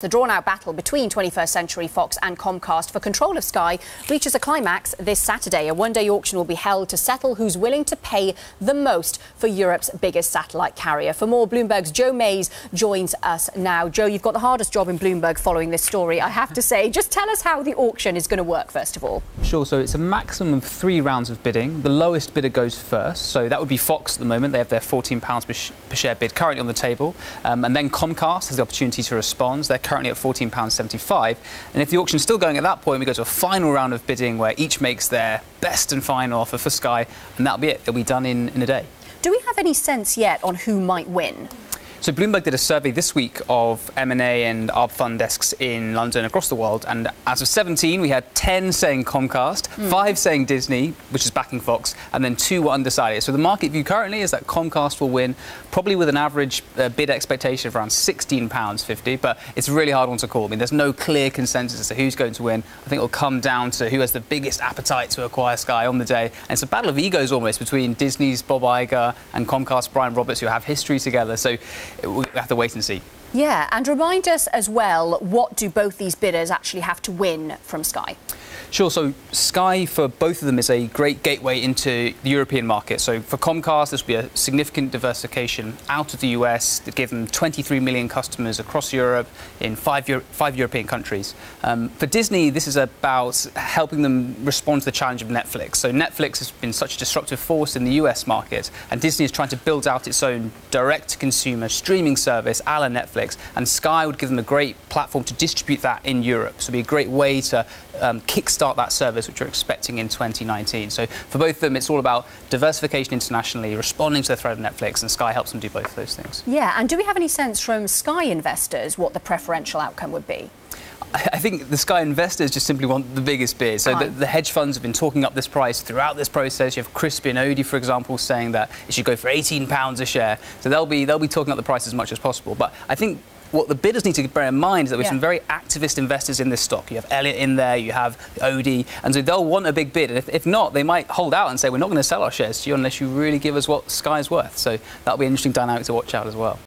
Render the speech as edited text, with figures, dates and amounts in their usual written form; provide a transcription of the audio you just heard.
The drawn-out battle between 21st Century Fox and Comcast for control of Sky reaches a climax this Saturday. A one-day auction will be held to settle who's willing to pay the most for Europe's biggest satellite carrier. For more, Bloomberg's Joe Mays joins us now. Joe, you've got the hardest job in Bloomberg following this story, I have to say. Just tell us how the auction is going to work, first of all. Sure, so it's a maximum of 3 rounds of bidding. The lowest bidder goes first, so that would be Fox at the moment. They have their £14 per share bid currently on the table. And then Comcast has the opportunity to respond. They're currently at £14.75, and if the auction's still going at that point, we go to a final round of bidding where each makes their best and final offer for Sky, and that'll be it. It'll be done in a day. Do we have any sense yet on who might win? So Bloomberg did a survey this week of M&A and ARB fund desks in London across the world, and as of 17, we had 10 saying Comcast, 5 saying Disney, which is backing Fox, and then 2 were undecided. So the market view currently is that Comcast will win, probably with an average bid expectation of around £16.50, but it's a really hard one to call. I mean, there's no clear consensus as to who's going to win. I think it'll come down to who has the biggest appetite to acquire Sky on the day, and it's a battle of egos almost between Disney's Bob Iger and Comcast's Brian Roberts, who have history together. So we'll have to wait and see. Yeah, and remind us as well, what do both these bidders actually have to win from Sky? Sure, so Sky for both of them is a great gateway into the European market. So for Comcast, this will be a significant diversification out of the US to give them 23 million customers across Europe in 5 European countries. For Disney, this is about helping them respond to the challenge of Netflix. So Netflix has been such a disruptive force in the US market, and Disney is trying to build out its own direct-to-consumer streaming service a la Netflix, and Sky would give them a great platform to distribute that in Europe. So it'd be a great way to kickstart that service, which we're expecting in 2019. So for both of them, it's all about diversification internationally, responding to the threat of Netflix, and Sky helps them do both of those things. Yeah, and do we have any sense from Sky investors what the preferential outcome would be? I think the Sky investors just simply want the biggest bid. So the hedge funds have been talking up this price throughout this process. You have Crispin Odey, for example, saying that it should go for £18 a share. So they'll be talking up the price as much as possible. But I think what the bidders need to bear in mind is that we have some very activist investors in this stock. You have Elliott in there, you have Odey, and so they'll want a big bid. And if not, they might hold out and say, we're not going to sell our shares to you unless you really give us what Sky's worth. So that'll be an interesting dynamic to watch out as well.